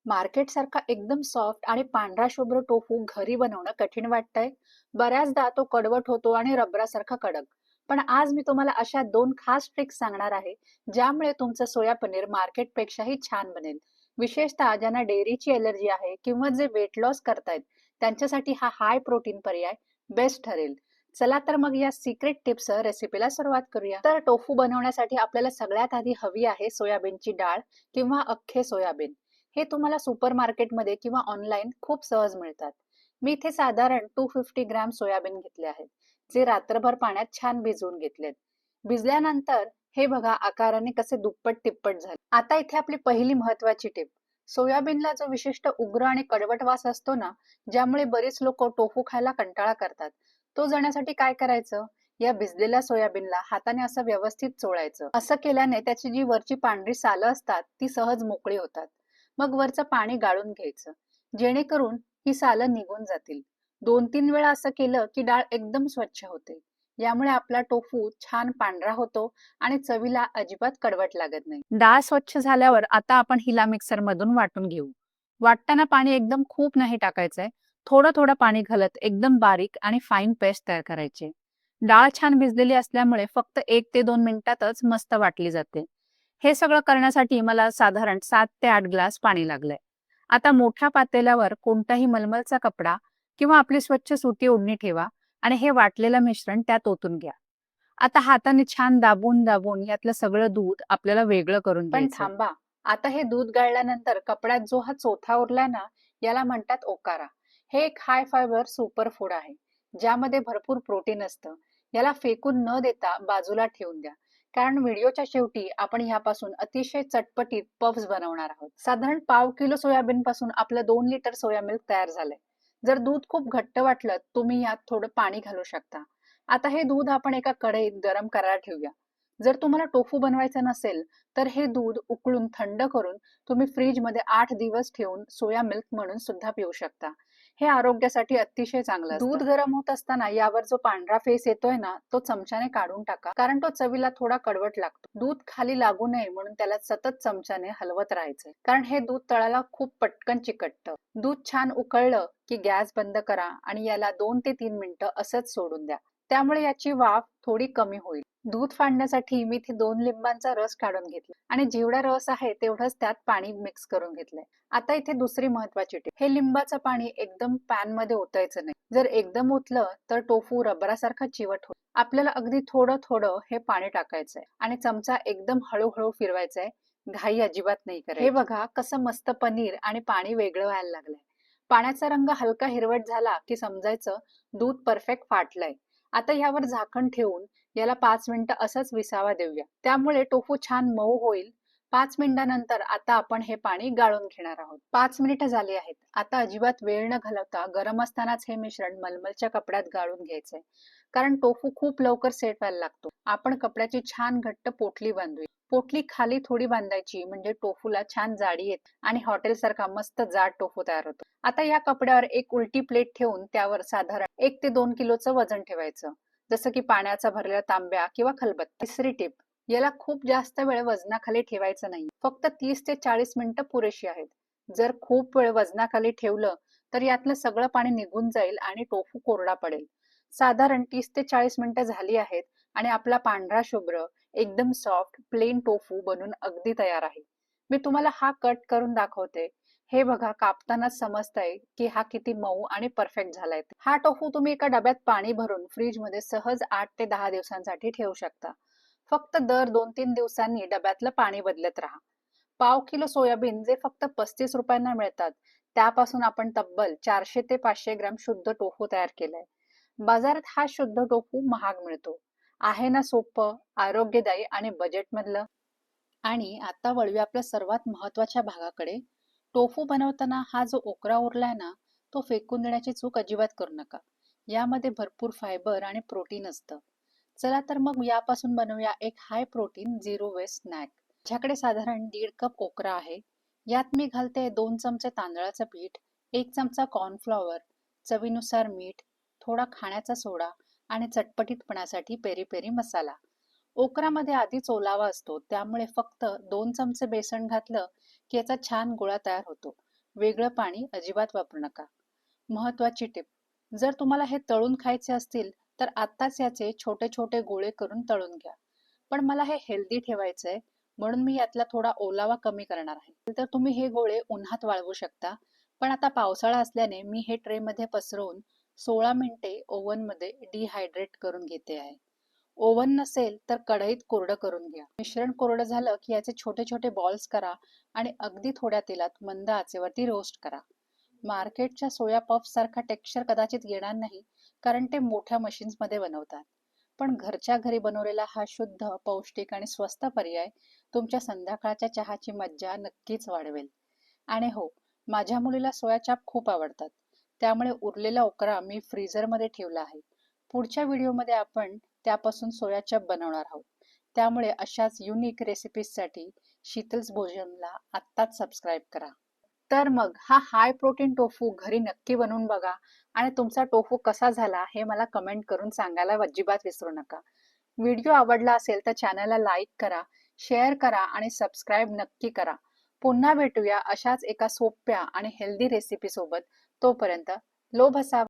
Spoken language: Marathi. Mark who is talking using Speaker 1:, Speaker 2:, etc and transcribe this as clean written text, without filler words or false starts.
Speaker 1: मार्केट सारखा एकदम सॉफ्ट आणि पांढरा शुभ्र टोफू घरी बनवणं कठीण वाटतंय. बऱ्याचदा तो कडवट होतो आणि रबरासारखा कडक. पण आज मी तुम्हाला अशा दोन खास ट्रिक्स सांगणार आहे, ज्यामुळे तुमचं सोया पनीर मार्केटपेक्षाही छान बनेल. विशेषतः ज्यांना डेअरीची एलर्जी आहे किंवा जे वेट लॉस करतायत, त्यांच्यासाठी हा हाय प्रोटीन पर्याय बेस्ट ठरेल. चला तर मग या सिक्रेट टिप्स रेसिपीला सुरुवात करूया. तर टोफू बनवण्यासाठी आपल्याला सगळ्यात आधी हवी आहे सोयाबीनची डाळ किंवा अख्खे सोयाबीन. हे तुम्हाला सुपर मार्केटमध्ये किंवा ऑनलाईन खूप सहज मिळतात. मी इथे साधारण 250 ग्रॅम सोयाबीन घेतले आहेत, जे रात्रभर पाण्यात छान भिजवून घेतलेत. भिजल्यानंतर हे बघा आकाराने कसे दुप्पट तिप्पट झाले. आता इथे आपली पहिली महत्वाची टिप. सोयाबीनला जो विशिष्ट उग्र आणि कडवट वास असतो ना, ज्यामुळे बरीच लोक टोफू खायला कंटाळा करतात, तो जाण्यासाठी काय करायचं? या भिजलेल्या सोयाबीनला हाताने असं व्यवस्थित चोळायचं. असं केल्याने त्याची जी वरची पांढरी सालं असतात ती सहज मोकळी होतात. मग वरचं पाणी गाळून घ्यायचं, जेणेकरून ही सालं निघून जातील. 2-3 वेळा असं केलं की डाळ एकदम स्वच्छ होते. यामुळे आपला टोफू छान पांढरा होतो आणि चवीला अजिबात कडवट लागत नाही.
Speaker 2: डाळ स्वच्छ झाल्यावर आता आपण हिला मिक्सर मधून वाटून घेऊ. वाटताना पाणी एकदम खूप नाही टाकायचंय. थोडं थोडं पाणी घालत एकदम बारीक आणि फाईन पेस्ट तयार करायची. डाळ छान भिजलेली असल्यामुळे फक्त 1 ते 2 मिनिटातच मस्त वाटली जाते. हे सगळं करण्यासाठी मला साधारण 7 ते 8 ग्लास पाणी लागलंय. आता मोठ्या पातेल्यावर कोणताही मलमलचा कपडा किंवा आपली स्वच्छ सुती ओढणी ठेवा आणि हे वाटलेलं मिश्रण त्यात ओतून घ्या. आता हाताने छान दाबून दाबून यातलं सगळं दूध आपल्याला वेगळं करून
Speaker 1: पण
Speaker 2: घ्यायचंय.
Speaker 1: थांबा, आता हे दूध गाळल्यानंतर कपड्यात जो हा चोथा उरलाय ना, याला म्हणतात ओकारा. हे एक हाय फायबर सुपर फूड आहे, ज्यामध्ये भरपूर प्रोटीन असतं. याला फेकून न देता बाजूला ठेवून द्या, कारण व्हिडिओच्या शेवटी आपण ह्यापासून अतिशय चटपटीत पफ्स बनवणार आहोत. साधारण पाव किलो सोयाबीन पासून आपलं 2 लिटर सोया मिल्क तयार झालंय. जर दूध खूप घट्ट वाटलं, तुम्ही यात थोडं पाणी घालू शकता. आता हे दूध आपण एका कढईत गरम करायला ठेवूया. जर तुम्हाला टोफू बनवायचं नसेल, तर हे दूध उकळून थंड करून तुम्ही फ्रीजमध्ये 8 दिवस ठेवून सोया मिल्क म्हणून सुद्धा पिऊ शकता. हे आरोग्यासाठी अतिशय चांगलं असतं. दूध गरम होत असताना यावर जो पांढरा फेस येतोय ना, तो चमच्याने काढून टाका, कारण तो चवीला थोडा कडवट लागतो. दूध खाली लागू नये म्हणून त्याला सतत चमच्याने हलवत राहायचंय, कारण हे दूध तळाला खूप पटकन चिकटतं. दूध छान उकळलं की गॅस बंद करा आणि याला 2 ते 3 मिनिटं असंच सोडून द्या. त्यामुळे याची वाफ थोडी कमी होईल. दूध फाडण्यासाठी मी इथे 2 लिंबांचा रस काढून घेतला आणि जेवढा रस आहे तेवढंच त्यात पाणी मिक्स करून घेतलंय. आता इथे दुसरी महत्वाची टीप. हे लिंबाचं पाणी एकदम पॅन मध्ये ओतायचं नाही. जर एकदम ओतलं तर टोफू रबरासारखा चिवट होईल. आपल्याला अगदी थोडं थोडं हे पाणी टाकायचंय आणि चमचा एकदम हळूहळू फिरवायचाय. घाई अजिबात नाही करायची. हे बघा कसं मस्त पनीर आणि पाणी वेगळं व्हायला लागलंय. पाण्याचा रंग हलका हिरवट झाला की समजायचं दूध परफेक्ट फाटलंय. आता ह्यावर झाकण ठेवून याला 5 मिनिटं असंच विसावा देऊया. त्यामुळे टोफू छान मऊ होईल. 5 मिनिटानंतर आता आपण हे पाणी गाळून घेणार आहोत. 5 मिनिटं झाली आहेत. आता अजिबात वेळ न घालवता गरम असतानाच हे मिश्रण मलमलच्या कपड्यात गाळून घ्यायचंय, कारण टोफू खूप लवकर सेट व्हायला लागतो. आपण कपड्याची छान घट्ट पोटली बांधूया. पोटली खाली थोडी बांधायची, म्हणजे टोफूला छान जाडी येते आणि हॉटेल सारखा मस्त जाड टोफू तयार होतो. आता या कपड्यावर एक उलटी प्लेट ठेवून त्यावर साधारण 1 ते 2 किलोचं वजन ठेवायचं, जसं की पाण्याचा भरलेला तांब्या किंवा खलबत्ता. तिसरी टिप. याला खूप जास्त वेळ वजनाखाली ठेवायचं नाही. फक्त 30 ते 40 मिनिटं पुरेशी आहेत. जर खूप वेळ वजनाखाली ठेवलं तर यातलं सगळं पाणी निघून जाईल आणि टोफू कोरडा पडेल. साधारण 30 ते 40 मिनिटं झाली आहेत आणि आपला पांढरा शुभ्र एकदम सॉफ्ट प्लेन टोफू बनून अगदी तयार आहे. मी तुम्हाला हा कट करून दाखवते. हे बघा, कापतानाच समजतंय की हा किती मऊ आणि परफेक्ट झालाय. हा टोफू तुम्ही एका डब्यात पाणी भरून फ्रीज मध्ये सहज 8 ते 10 दिवसांसाठी ठेवू शकता. फक्त दर 2-3 दिवसांनी डब्यातलं पाणी बदलत राहा. पाव किलो सोयाबीन जे फक्त 35 रुपयांना मिळतात, त्यापासून आपण तब्बल 400 ते 500 ग्रॅम शुद्ध टोफू तयार केलंय. बाजारात हा शुद्ध टोफू महाग मिळतो. आहे ना सोपं, आरोग्यदायी आणि बजेट मधलं. आणि आता वळूया आपल्या सर्वात महत्वाच्या भागाकडे. टोफू बनवताना हा जो ओकरा उरलाय ना, तो फेकून देण्याची चूक अजिबात करू नका. यामध्ये भरपूर फायबर आणि प्रोटीन असतं. चला तर मग यापासून बनवूया एक high protein zero waste snack. माझ्याकडे साधारण 1.5 कप ओकरा आहे. यात मी घालते 2 चमचे तांदळाचं पीठ, 1 चमचा कॉर्नफ्लॉवर, चवीनुसार मीठ, थोडा खाण्याचा सोडा आणि चटपटीतपणासाठी पेरी पेरी मसाला. ओकरामध्ये आधीच ओलावा असतो, त्यामुळे फक्त 2 चमचे बेसन घातलं की याचा छान गोळा तयार होतो. वेगळं पाणी अजिबात वापरू नका. महत्वाची टिप: जर तुम्हाला हे तळून खायचे असतील तर आत्ताच याचे छोटे छोटे गोळे करून तळून घ्या. पण मला हे हेल्दी ठेवायचंय म्हणून मी यातला थोडा ओलावा कमी करणार आहे. तर तुम्ही हे गोळे उन्हात वाळवू शकता. पण आता पावसाळा असल्याने मी हे ट्रे मध्ये पसरवून 16 मिनिटे ओव्हन मध्ये डिहायड्रेट करून घेते आहे. ओव्हन नसेल तर कढईत कोरडं करून घ्या. मिश्रण कोरडं झालं की याचे छोटे छोटे बॉल्स करा आणि अगदी थोड्या तेलात मंद आचेवरती रोस्ट करा. मार्केटच्या सोया पफ सारखा टेक्स्चर कदाचित येणार नाही, कारण ते मोठ्या मशीन्स मध्ये बनवतात. पण घरच्या घरी बनवलेला हा शुद्ध, पौष्टिक आणि स्वस्त पर्याय तुमच्या संध्याकाळच्या चहाची मज्जा नक्कीच वाढवेल. आणि हो, माझ्या मुलीला सोया चाप खूप आवडतात. त्यामुळे उरलेला ओकरा मी फ्रीझरमध्ये ठेवला आहे. पुढच्या व्हिडिओमध्ये आपण त्यापासून सोया चाप बनवणार आहोत. त्यामुळे अशाच युनिक रेसिपीजसाठी शीतल्स भोजनला आत्ताच सबस्क्राईब करा. तर मग हा हाय प्रोटीन टोफू घरी नक्की बनवून बघा आणि तुमचा टोफू कसा झाला हे मला कमेंट करून सांगायला अजिबात विसरू नका. व्हिडिओ आवडला असेल तर चॅनलला लाईक करा, शेअर करा आणि सबस्क्राईब नक्की करा. पुन्हा भेटूया अशाच एका सोप्या आणि हेल्दी रेसिपी सोबत. तोपर्यंत लोभ असावा.